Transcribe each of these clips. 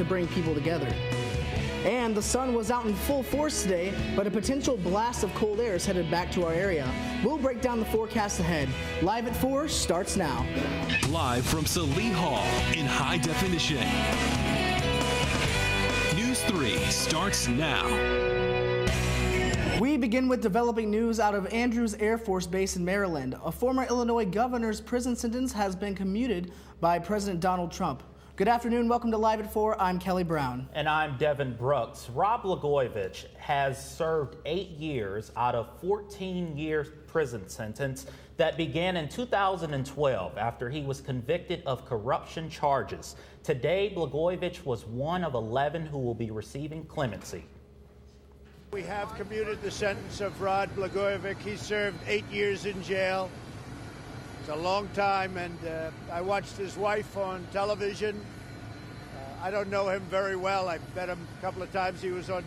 to bring people together. And the sun was out in full force today, but a potential blast of cold air is headed back to our area. We'll break down the forecast ahead. Live at 4 starts now. Live from Salee Hall in high definition. News 3 starts now. We begin with developing news out of Andrews Air Force Base in Maryland. A former Illinois governor's prison sentence has been commuted by President Donald Trump. Good afternoon. Welcome to Live at 4. I'm Kelly Brown. And I'm Devin Brooks. Rob Blagojevich has served 8 years out of 14-year prison sentence that began in 2012 after he was convicted of corruption charges. Today, Blagojevich was one of 11 who will be receiving clemency. We have commuted the sentence of Rod Blagojevich. He served 8 years in jail. It's a long time, and I watched his wife on television. I don't know him very well. I met him a couple of times. He was on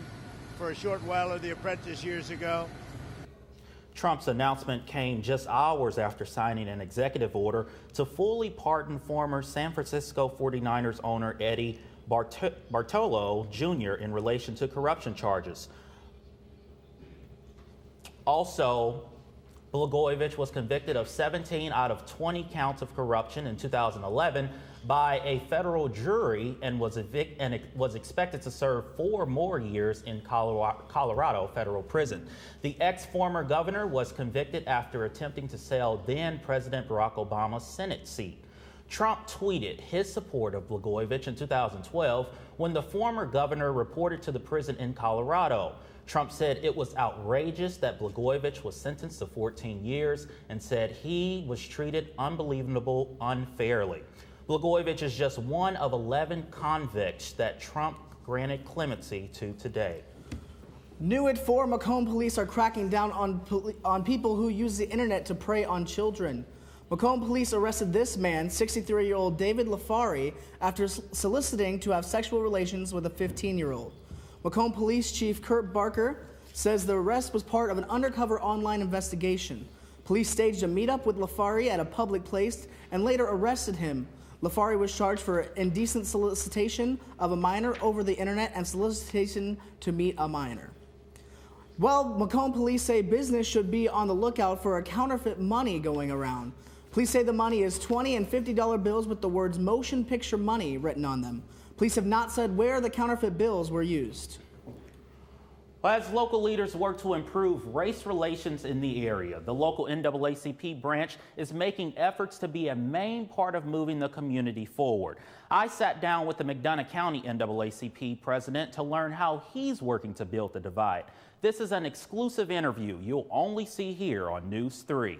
for a short while on The Apprentice years ago. Trump's announcement came just hours after signing an executive order to fully pardon former San Francisco 49ers owner Eddie Bartolo Jr. in relation to corruption charges. Also, Blagojevich was convicted of 17 out of 20 counts of corruption in 2011 by a federal jury and was expected to serve 4 more years in Colorado federal prison. The ex-former governor was convicted after attempting to sell then-President Barack Obama's Senate seat. Trump tweeted his support of Blagojevich in 2012 when the former governor reported to the prison in Colorado. Trump said it was outrageous that Blagojevich was sentenced to 14 years and said he was treated unbelievable unfairly. Blagojevich is just one of 11 convicts that Trump granted clemency to today. New at 4, Macomb police are cracking down on people who use the internet to prey on children. Macomb police arrested this man, 63-year-old David Lafari, after soliciting to have sexual relations with a 15-year-old. Macomb Police Chief Kurt Barker says the arrest was part of an undercover online investigation. Police staged a meetup with Lafari at a public place and later arrested him. Lafari was charged for indecent solicitation of a minor over the internet and solicitation to meet a minor. Well, Macomb police say business should be on the lookout for a counterfeit money going around. Police say the money is $20 and $50 bills with the words motion picture money written on them. Police have not said where the counterfeit bills were used. As local leaders work to improve race relations in the area, the local NAACP branch is making efforts to be a main part of moving the community forward. I sat down with the McDonough County NAACP president to learn how he's working to build the divide. This is an exclusive interview you'll only see here on News 3.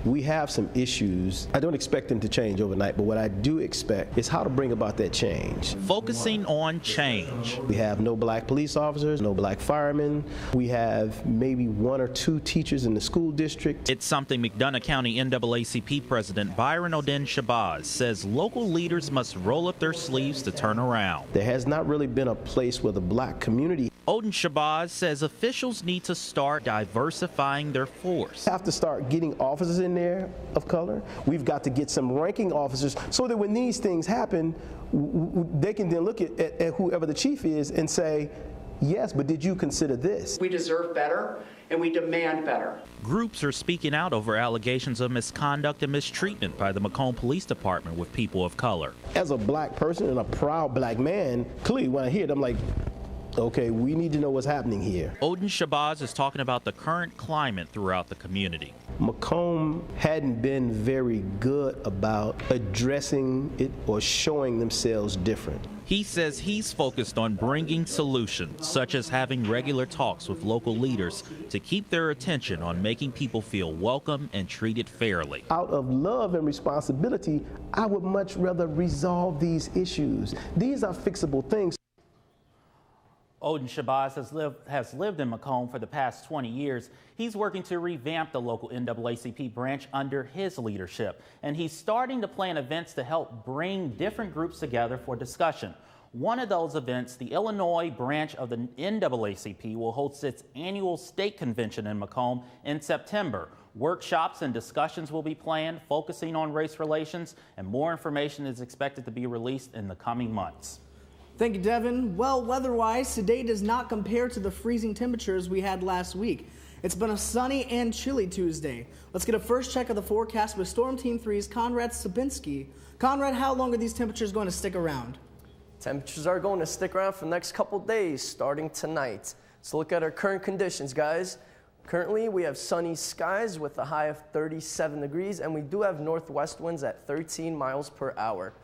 We have some issues. I don't expect them to change overnight, but what I do expect is how to bring about that change. Focusing on change. We have no black police officers, no black firemen. We have maybe 1 or 2 teachers in the school district. It's something McDonough County NAACP President Byron Odin Shabazz says local leaders must roll up their sleeves to turn around. There has not really been a place where the black community. Odin Shabazz says officials need to start diversifying their force. We have to start getting officers in there of color. We've got to get some ranking officers so that when these things happen, they can then look at whoever the chief is and say, yes, but did you consider this? We deserve better and we demand better. Groups are speaking out over allegations of misconduct and mistreatment by the Macomb Police Department with people of color. As a black person and a proud black man, clearly when I hear it, I'm like, okay, we need to know what's happening here. Odin Shabazz is talking about the current climate throughout the community. Macomb hadn't been very good about addressing it or showing themselves different. He says he's focused on bringing solutions, such as having regular talks with local leaders to keep their attention on making people feel welcome and treated fairly. Out of love and responsibility, I would much rather resolve these issues. These are fixable things. Odin Shabazz has lived in Macomb for the past 20 years. He's working to revamp the local NAACP branch under his leadership, and he's starting to plan events to help bring different groups together for discussion. One of those events, the Illinois branch of the NAACP, will host its annual state convention in Macomb in September. Workshops and discussions will be planned, focusing on race relations, and more information is expected to be released in the coming months. Thank you, Devin. Well, weather-wise, today does not compare to the freezing temperatures we had last week. It's been a sunny and chilly Tuesday. Let's get a first check of the forecast with Storm Team 3's Conrad Sabinski. Conrad, how long are these temperatures going to stick around? Temperatures are going to stick around for the next couple days, starting tonight. So look at our current conditions, guys. Currently, we have sunny skies with a high of 37 degrees, and we do have northwest winds at 13 miles per hour.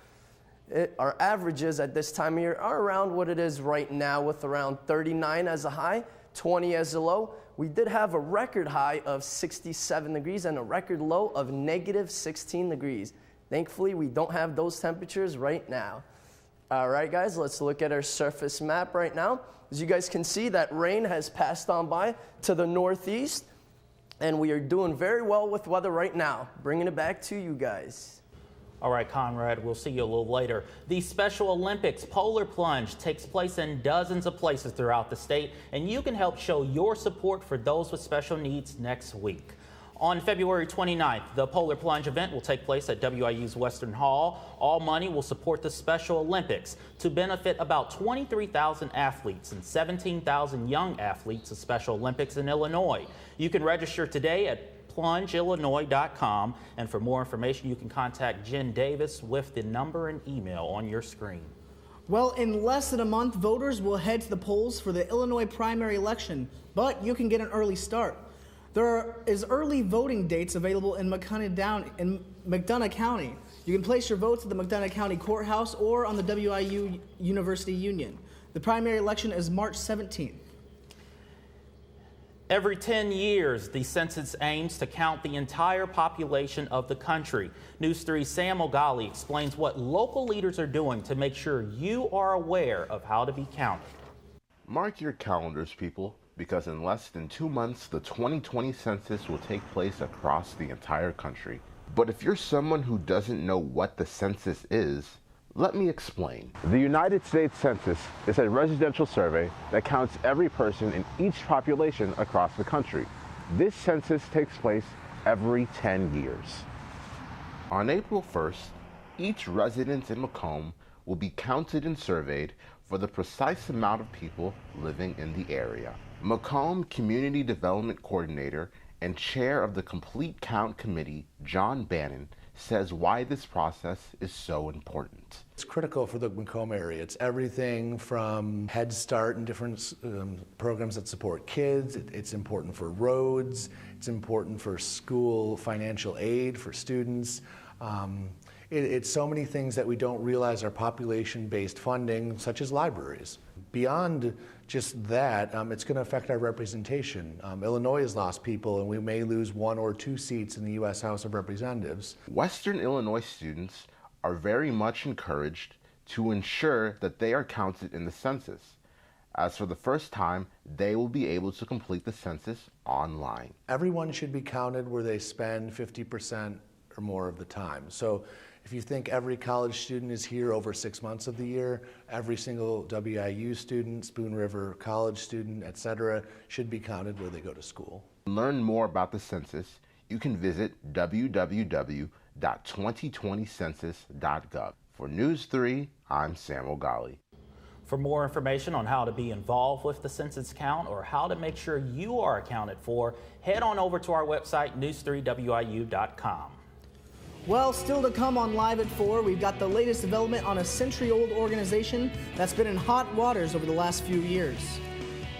Our averages at this time of year are around what it is right now, with around 39 as a high, 20 as a low. We did have a record high of 67 degrees and a record low of negative 16 degrees. Thankfully, we don't have those temperatures right now. All right, guys, let's look at our surface map right now. As you guys can see, that rain has passed on by to the northeast, and we are doing very well with weather right now. Bringing it back to you guys. All right, Conrad, we'll see you a little later. The Special Olympics Polar Plunge takes place in dozens of places throughout the state, and you can help show your support for those with special needs next week. On February 29th, the Polar Plunge event will take place at WIU's Western Hall. All money will support the Special Olympics to benefit about 23,000 athletes and 17,000 young athletes of Special Olympics in Illinois. You can register today at plungeillinois.com, and for more information you can contact Jen Davis with the number and email on your screen. Well, in less than a month, voters will head to the polls for the Illinois primary election, but you can get an early start. There is early voting dates available in McDonough County. You can place your votes at the McDonough County Courthouse or on the WIU University Union. The primary election is March 17th. Every 10 years, the census aims to count the entire population of the country. News 3's Sam O'Galley explains what local leaders are doing to make sure you are aware of how to be counted. Mark your calendars, people, because in less than 2 months, the 2020 census will take place across the entire country. But if you're someone who doesn't know what the census is, let me explain. The United States Census is a residential survey that counts every person in each population across the country. This census takes place every 10 years. On April 1st, each resident in Macomb will be counted and surveyed for the precise amount of people living in the area. Macomb Community Development Coordinator and Chair of the Complete Count Committee, John Bannon, says why this process is so important. It's critical for the Macomb area. It's everything from Head Start and different programs that support kids. It's important for roads. It's important for school financial aid for students. It's so many things that we don't realize are population-based funding, such as libraries. Beyond just that, it's going to affect our representation. Illinois has lost people, and we may lose 1 or 2 seats in the U.S. House of Representatives. Western Illinois students are very much encouraged to ensure that they are counted in the census, as for the first time, they will be able to complete the census online. Everyone should be counted where they spend 50% or more of the time. So if you think every college student is here over 6 months of the year, every single WIU student, Spoon River College student, etc., should be counted where they go to school. To learn more about the census, you can visit www.2020census.gov. For News 3, I'm Sam O'Galley. For more information on how to be involved with the census count or how to make sure you are accounted for, head on over to our website, news3wiu.com. Well, still to come on Live at 4, we've got the latest development on a century-old organization that's been in hot waters over the last few years.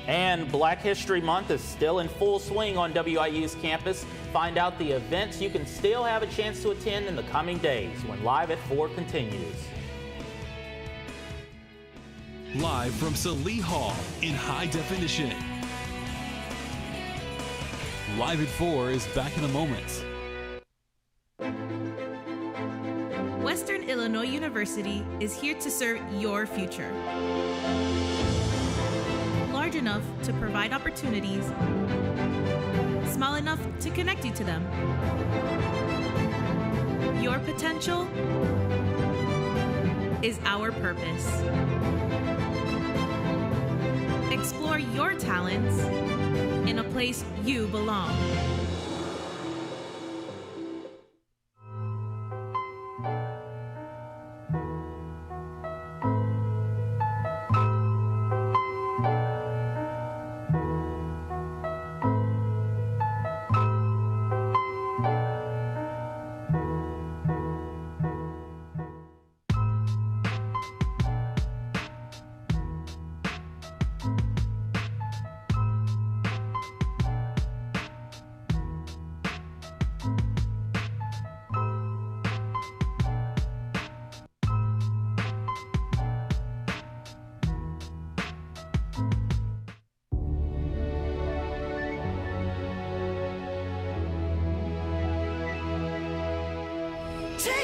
And Black History Month is still in full swing on WIU's campus. Find out the events you can still have a chance to attend in the coming days when Live at 4 continues. Live from Salee Hall in high definition. Live at 4 is back in a moment. Western Illinois University is here to serve your future. Large enough to provide opportunities, small enough to connect you to them. Your potential is our purpose. Explore your talents in a place you belong.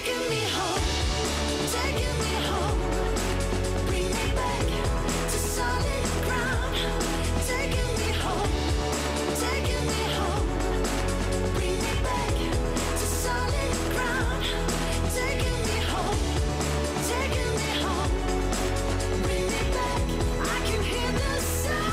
taking me home, taking me home. Bring me back to solid ground. Taking me home, taking me home. Bring me back to solid ground. Taking me home, taking me home. Bring me back, I can hear the sound.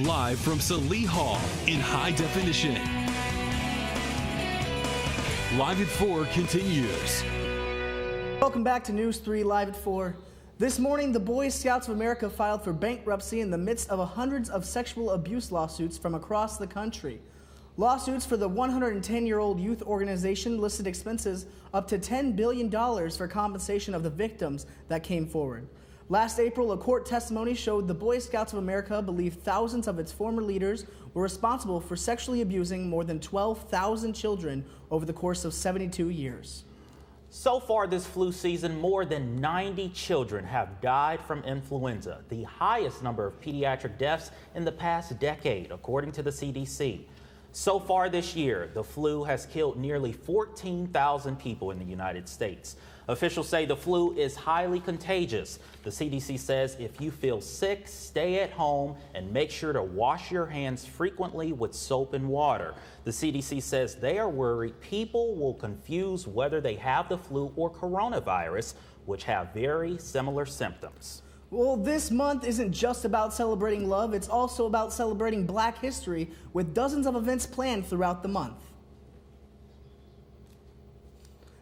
Live from Salee Hall in high definition. Live at 4 continues. Welcome back to News 3 Live at 4. This morning, the Boy Scouts of America filed for bankruptcy in the midst of hundreds of sexual abuse lawsuits from across the country. Lawsuits for the 110-year-old youth organization listed expenses up to $10 billion for compensation of the victims that came forward. Last April, a court testimony showed the Boy Scouts of America believed thousands of its former leaders were responsible for sexually abusing more than 12,000 children over the course of 72 years. So far this flu season, more than 90 children have died from influenza, the highest number of pediatric deaths in the past decade, according to the CDC. So far this year, the flu has killed nearly 14,000 people in the United States. Officials say the flu is highly contagious. The CDC says if you feel sick, stay at home and make sure to wash your hands frequently with soap and water. The CDC says they are worried people will confuse whether they have the flu or coronavirus, which have very similar symptoms. Well, this month isn't just about celebrating love, it's also about celebrating Black history with dozens of events planned throughout the month.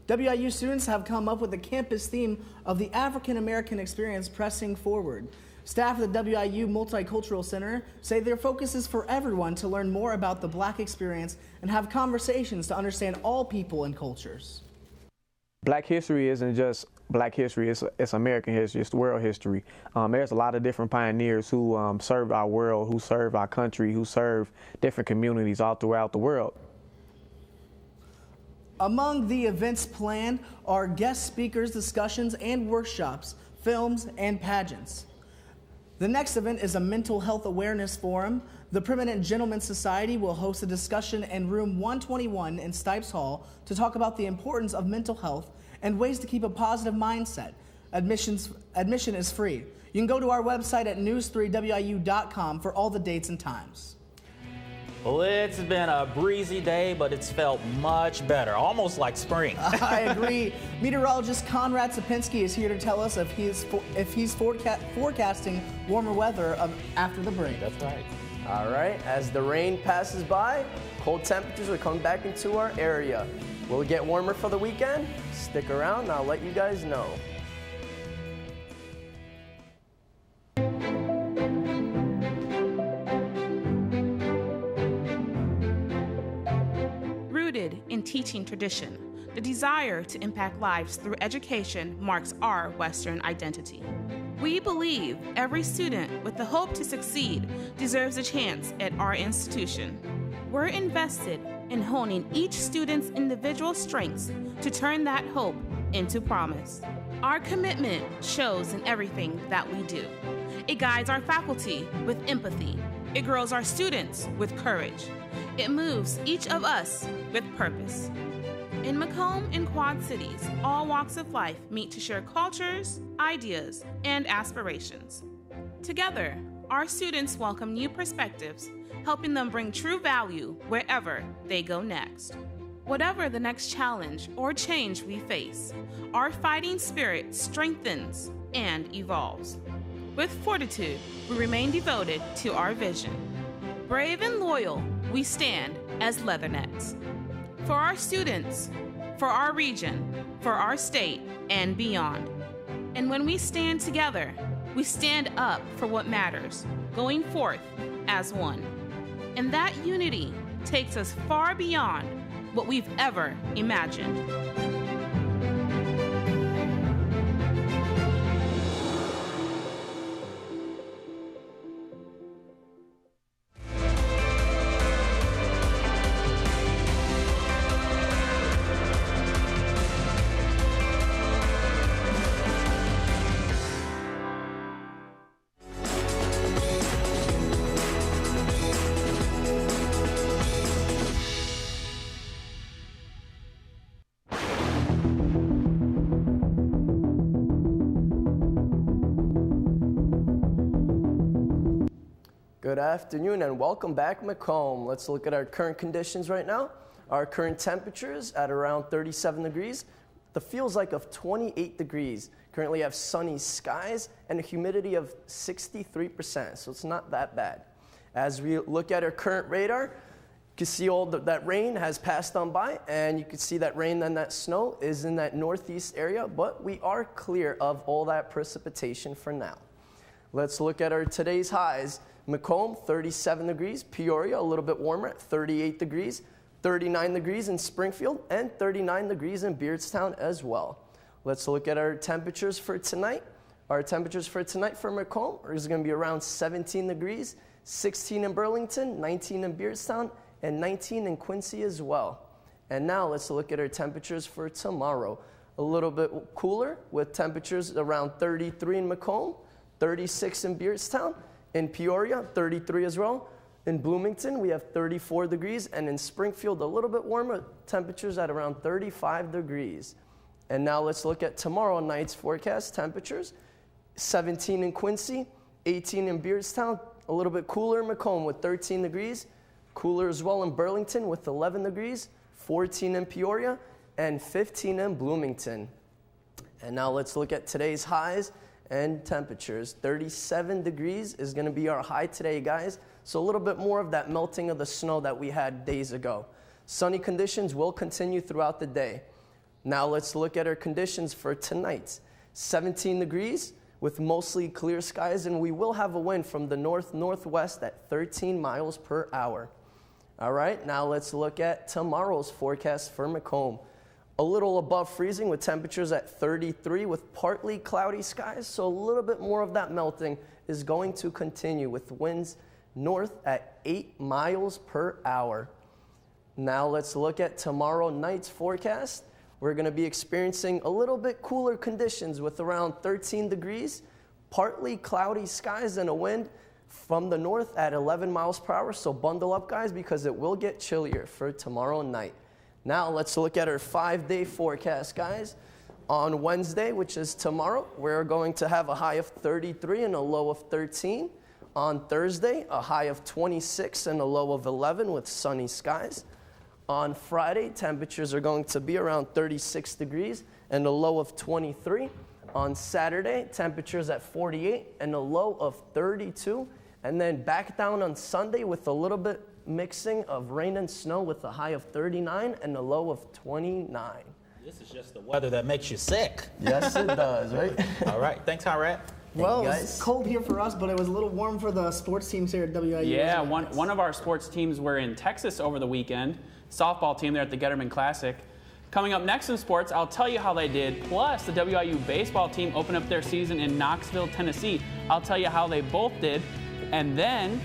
WIU students have come up with a campus theme of the African American experience pressing forward. Staff at the WIU Multicultural Center say their focus is for everyone to learn more about the Black experience and have conversations to understand all people and cultures. Black history isn't just Black history, it's American history, it's world history. There's a lot of different pioneers who served our world, who served our country, who served different communities all throughout the world. Among the events planned are guest speakers, discussions, and workshops, films, and pageants. The next event is a mental health awareness forum. The Permanent Gentlemen's Society will host a discussion in room 121 in Stipes Hall to talk about the importance of mental health and ways to keep a positive mindset. Admission is free. You can go to our website at news3wiu.com for all the dates and times. Well, it's been a breezy day, but it's felt much better, almost like spring. I agree. Meteorologist Conrad Sapinski is here to tell us if he's forecasting warmer weather after the break. That's right. All right, as the rain passes by, cold temperatures are coming back into our area. Will it get warmer for the weekend? Stick around and I'll let you guys know. Rooted in teaching tradition, the desire to impact lives through education marks our Western identity. We believe every student with the hope to succeed deserves a chance at our institution. We're invested in honing each student's individual strengths to turn that hope into promise. Our commitment shows in everything that we do. It guides our faculty with empathy. It grows our students with courage. It moves each of us with purpose. In Macomb and Quad Cities, all walks of life meet to share cultures, ideas, and aspirations. Together, our students welcome new perspectives, helping them bring true value wherever they go next. Whatever the next challenge or change we face, our fighting spirit strengthens and evolves. With fortitude, we remain devoted to our vision. Brave and loyal, we stand as Leathernecks. For our students, for our region, for our state, and beyond. And when we stand together, we stand up for what matters, going forth as one. And that unity takes us far beyond what we've ever imagined. Good afternoon and welcome back, Macomb. Let's look at our current conditions right now. Our current temperatures at around 37 degrees. The feels like of 28 degrees. Currently have sunny skies and a humidity of 63%, so it's not that bad. As we look at our current radar, you can see all that rain has passed on by, and you can see that rain and that snow is in that northeast area, but we are clear of all that precipitation for now. Let's look at our today's highs. Macomb, 37 degrees. Peoria, a little bit warmer at 38 degrees. 39 degrees in Springfield, and 39 degrees in Beardstown as well. Let's look at our temperatures for tonight. Our temperatures for tonight for Macomb is going to be around 17 degrees, 16 in Burlington, 19 in Beardstown, and 19 in Quincy as well. And now let's look at our temperatures for tomorrow. A little bit cooler with temperatures around 33 in Macomb, 36 in Beardstown, in Peoria, 33 as well. In Bloomington, we have 34 degrees, and in Springfield, a little bit warmer, temperatures at around 35 degrees. And now let's look at tomorrow night's forecast temperatures. 17 in Quincy, 18 in Beardstown, a little bit cooler in Macomb with 13 degrees, cooler as well in Burlington with 11 degrees, 14 in Peoria, and 15 in Bloomington. And now let's look at today's highs and temperatures. 37 degrees is going to be our high today, guys. So a little bit more of that melting of the snow that we had days ago. Sunny conditions will continue throughout the day. Now let's look at our conditions for tonight. 17 degrees with mostly clear skies, and we will have a wind from the north-northwest at 13 miles per hour. All right, now let's look at tomorrow's forecast for Macomb. A little above freezing with temperatures at 33 with partly cloudy skies, so a little bit more of that melting is going to continue with winds north at 8 miles per hour. Now let's look at tomorrow night's forecast. We're going to be experiencing a little bit cooler conditions with around 13 degrees, partly cloudy skies and a wind from the north at 11 miles per hour, so bundle up, guys, because it will get chillier for tomorrow night. Now let's look at our 5-day forecast, guys. On Wednesday, which is tomorrow, we're going to have a high of 33 and a low of 13. On Thursday, a high of 26 and a low of 11 with sunny skies. On Friday, temperatures are going to be around 36 degrees and a low of 23. On Saturday, temperatures at 48 and a low of 32. And then back down on Sunday with a little bit mixing of rain and snow with a high of 39 and a low of 29. This is just the weather that makes you sick. Yes, it does, right? All right. Thanks, Conrad. Well, it was cold here for us, but it was a little warm for the sports teams here at WIU. Yeah, one of our sports teams were in Texas over the weekend. Softball team there at the Getterman Classic. Coming up next in sports, I'll tell you how they did. Plus, the WIU baseball team opened up their season in Knoxville, Tennessee. I'll tell you how they both did. And then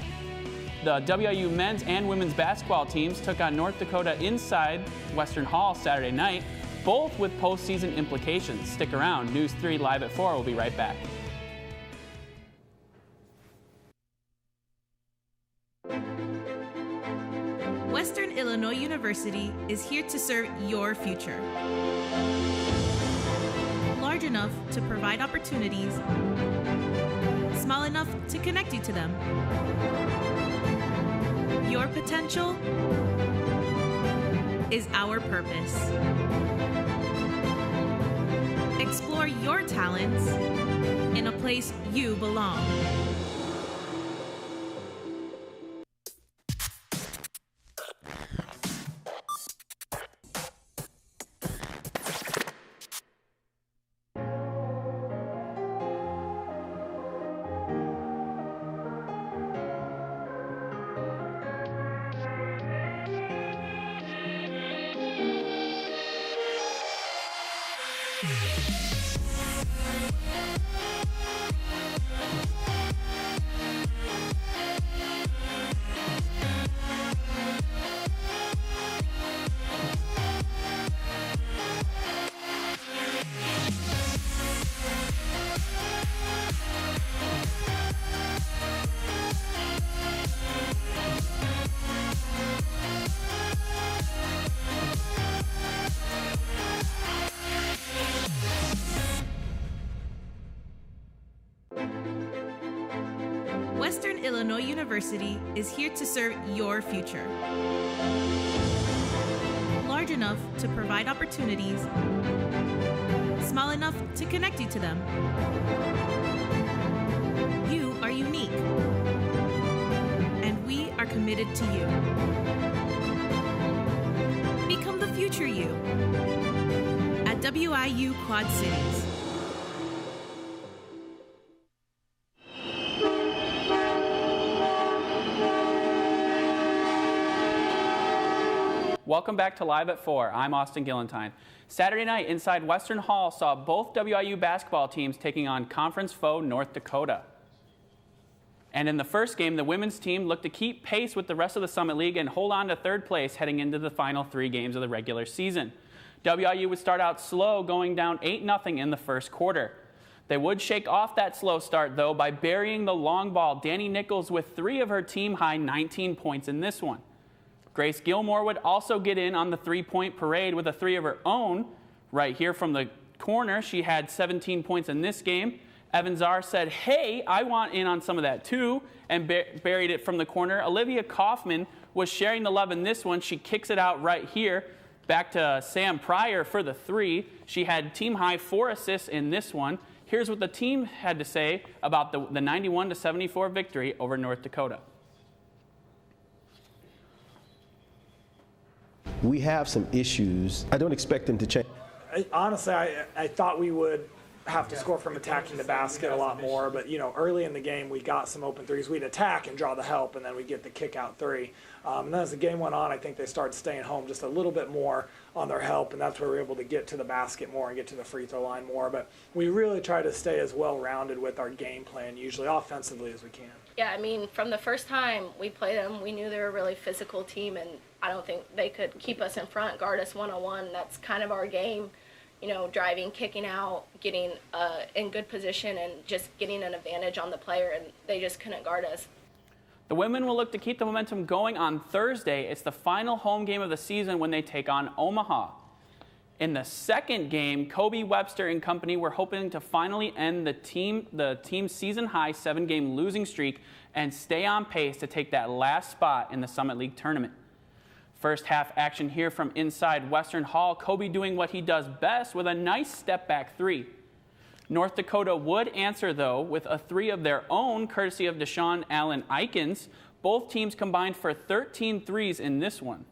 the WIU men's and women's basketball teams took on North Dakota inside Western Hall Saturday night, both with postseason implications. Stick around. News 3 live at 4. We'll be right back. Western Illinois University is here to serve your future. Large enough to provide opportunities, small enough to connect you to them. Your potential is our purpose. Explore your talents in a place you belong. Illinois University is here to serve your future. Large enough to provide opportunities, small enough to connect you to them. You are unique, and we are committed to you. Become the future you at WIU Quad Cities. Welcome back to Live at 4. I'm Austin Gillentine. Saturday night inside Western Hall saw both WIU basketball teams taking on conference foe North Dakota. And in the first game, the women's team looked to keep pace with the rest of the Summit League and hold on to third place heading into the final 3 games of the regular season. WIU would start out slow, going down 8-0 in the first quarter. They would shake off that slow start, though, by burying the long ball, Danny Nichols, with 3 of her team-high 19 points in this one. Grace Gilmore would also get in on the 3-point parade with a 3 of her own. Right here from the corner, she had 17 points in this game. Evan Czar said, "Hey, I want in on some of that too," and buried it from the corner. Olivia Kaufman was sharing the love in this one. She kicks it out right here. Back to Sam Pryor for the 3. She had team-high 4 assists in this one. Here's what the team had to say about the 91-74 victory over North Dakota. We have some issues. I don't expect them to change. Honestly, I thought we would have to score from attacking the basket a lot more, but early in the game we got some open threes. We'd attack and draw the help, and then we'd get the kick out 3. And then as the game went on, I think they started staying home just a little bit more on their help, and that's where we were able to get to the basket more and get to the free throw line more. But we really try to stay as well-rounded with our game plan, usually offensively, as we can. Yeah, I mean, from the first time we played them, we knew they were a really physical team, and I don't think they could keep us in front, guard us one-on-one. That's kind of our game, driving, kicking out, getting in good position, and just getting an advantage on the player, and they just couldn't guard us. The women will look to keep the momentum going on Thursday. It's the final home game of the season when they take on Omaha. In the second game, Kobe Webster and company were hoping to finally end the team's season-high 7-game losing streak and stay on pace to take that last spot in the Summit League tournament. First half action here from inside Western Hall, Kobe doing what he does best with a nice step-back 3. North Dakota would answer, though, with a 3 of their own, courtesy of Deshaun Allen Eikens. Both teams combined for 13 threes in this one.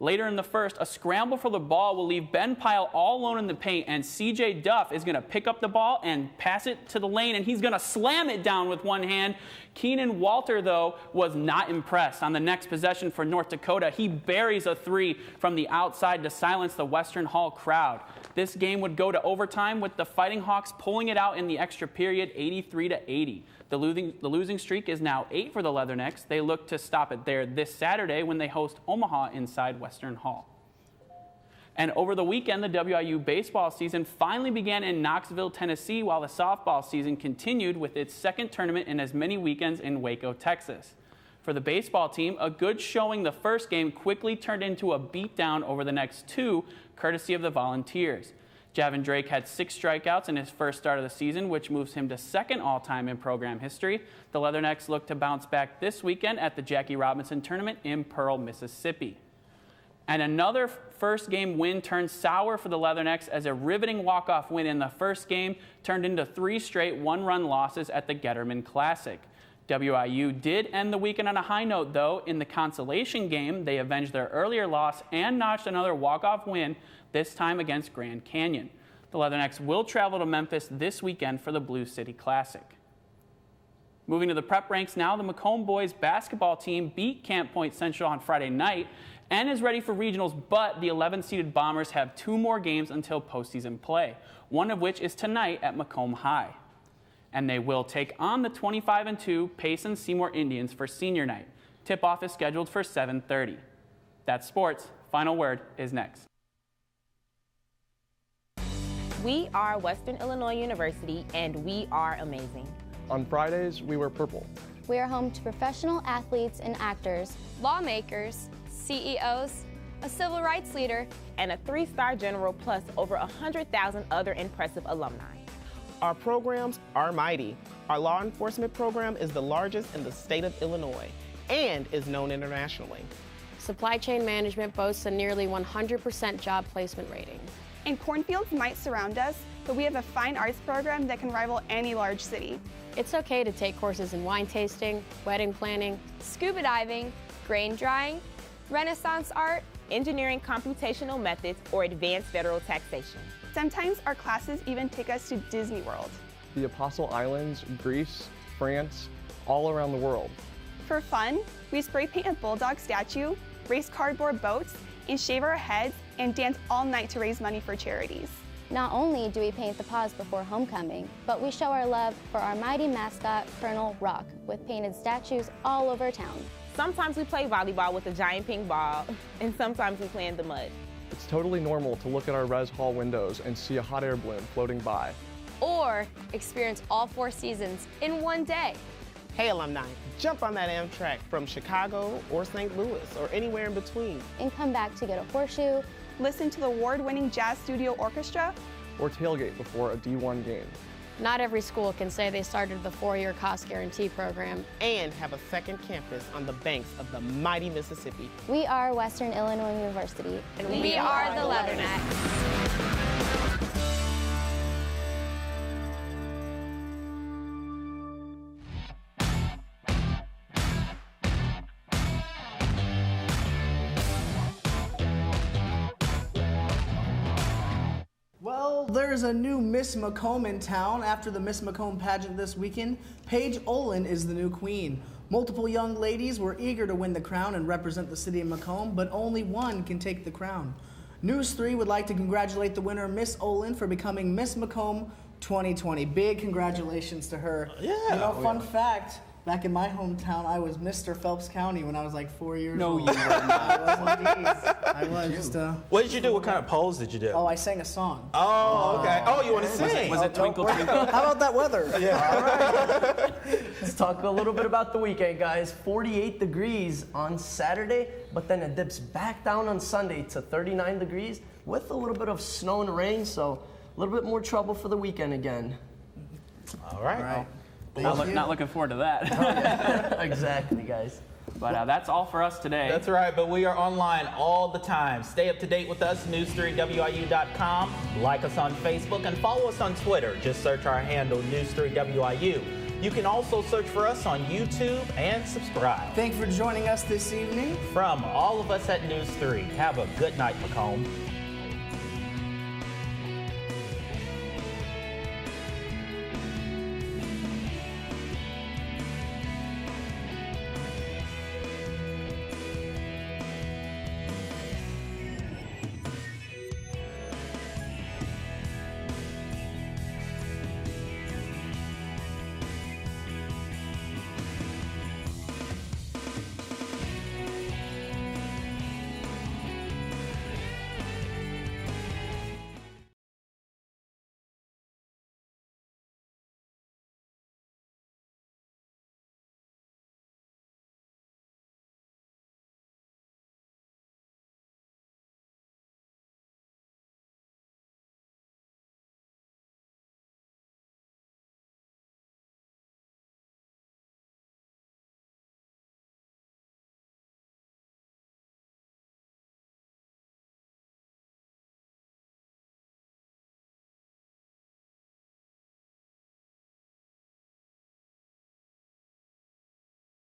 Later in the first, a scramble for the ball will leave Ben Pyle all alone in the paint, and C.J. Duff is going to pick up the ball and pass it to the lane, and he's going to slam it down with one hand. Keenan Walter, though, was not impressed. On the next possession for North Dakota, he buries a 3 from the outside to silence the Western Hall crowd. This game would go to overtime with the Fighting Hawks pulling it out in the extra period, 83-80. The losing streak is now 8 for the Leathernecks. They look to stop it there this Saturday when they host Omaha inside Western Hall. And over the weekend, the WIU baseball season finally began in Knoxville, Tennessee, while the softball season continued with its second tournament in as many weekends in Waco, Texas. For the baseball team, a good showing the first game quickly turned into a beatdown over the next 2, courtesy of the Volunteers. Javin Drake had 6 strikeouts in his first start of the season, which moves him to second all-time in program history. The Leathernecks look to bounce back this weekend at the Jackie Robinson Tournament in Pearl, Mississippi. And another first-game win turned sour for the Leathernecks as a riveting walk-off win in the first game turned into 3 straight one-run losses at the Getterman Classic. WIU did end the weekend on a high note, though. In the consolation game, they avenged their earlier loss and notched another walk-off win, this time against Grand Canyon. The Leathernecks will travel to Memphis this weekend for the Blue City Classic. Moving to the prep ranks now, the Macomb boys basketball team beat Camp Point Central on Friday night and is ready for regionals, but the 11-seeded Bombers have 2 more games until postseason play, one of which is tonight at Macomb High. And they will take on the 25-2 Payson Seymour Indians for senior night. Tip-off is scheduled for 7:30. That's sports. Final word is next. We are Western Illinois University, and we are amazing. On Fridays, we wear purple. We are home to professional athletes and actors, lawmakers, CEOs, a civil rights leader, and a 3-star general, plus over 100,000 other impressive alumni. Our programs are mighty. Our law enforcement program is the largest in the state of Illinois and is known internationally. Supply chain management boasts a nearly 100% job placement rating. And cornfields might surround us, but we have a fine arts program that can rival any large city. It's okay to take courses in wine tasting, wedding planning, Scuba diving, grain drying, Renaissance art, engineering computational methods, or advanced federal taxation. Sometimes our classes even take us to Disney World. The Apostle Islands, Greece, France, all around the world. For fun, we spray paint a bulldog statue, race cardboard boats, and shave our heads and dance all night to raise money for charities. Not only do we paint the paws before homecoming, but we show our love for our mighty mascot, Colonel Rock, with painted statues all over town. Sometimes we play volleyball with a giant ping ball, and sometimes we play in the mud. It's totally normal to look at our res hall windows and see a hot air balloon floating by. or experience all 4 seasons in one day. Hey alumni, jump on that Amtrak from Chicago or St. Louis or anywhere in between. And come back to get a horseshoe, listen to the award-winning Jazz Studio Orchestra, or tailgate before a D1 game. Not every school can say they started the 4-year cost guarantee program and have a second campus on the banks of the mighty Mississippi. We are Western Illinois University. And we are the Leathernecks. Well, there's a new Miss Macomb in town. After the Miss Macomb pageant this weekend, Paige Olin is the new queen. Multiple young ladies were eager to win the crown and represent the city of Macomb, but only one can take the crown. NEWS3 would like to congratulate the winner, Miss Olin, for becoming Miss Macomb 2020. Big congratulations to her. Yeah. You know, fun fact, back in my hometown, I was Mr. Phelps County when I was like 4 years old. No, you were not. I was indeed. I was just, What did you do? What kind of pose did you do? Oh, I sang a song. Oh, okay. Oh, you want to sing? Was it Twinkle Twinkle? How about that weather? Yeah. Let's talk a little bit about the weekend, guys. 48 degrees on Saturday, but then it dips back down on Sunday to 39 degrees with a little bit of snow and rain, so a little bit more trouble for the weekend again. All right. Not looking forward to that. Exactly, guys. But that's all for us today. That's right, but we are online all the time. Stay up to date with us, news3wiu.com. Like us on Facebook and follow us on Twitter. Just search our handle, news3wiu. You can also search for us on YouTube and subscribe. Thank you for joining us this evening. From all of us at News 3, have a good night, Macomb.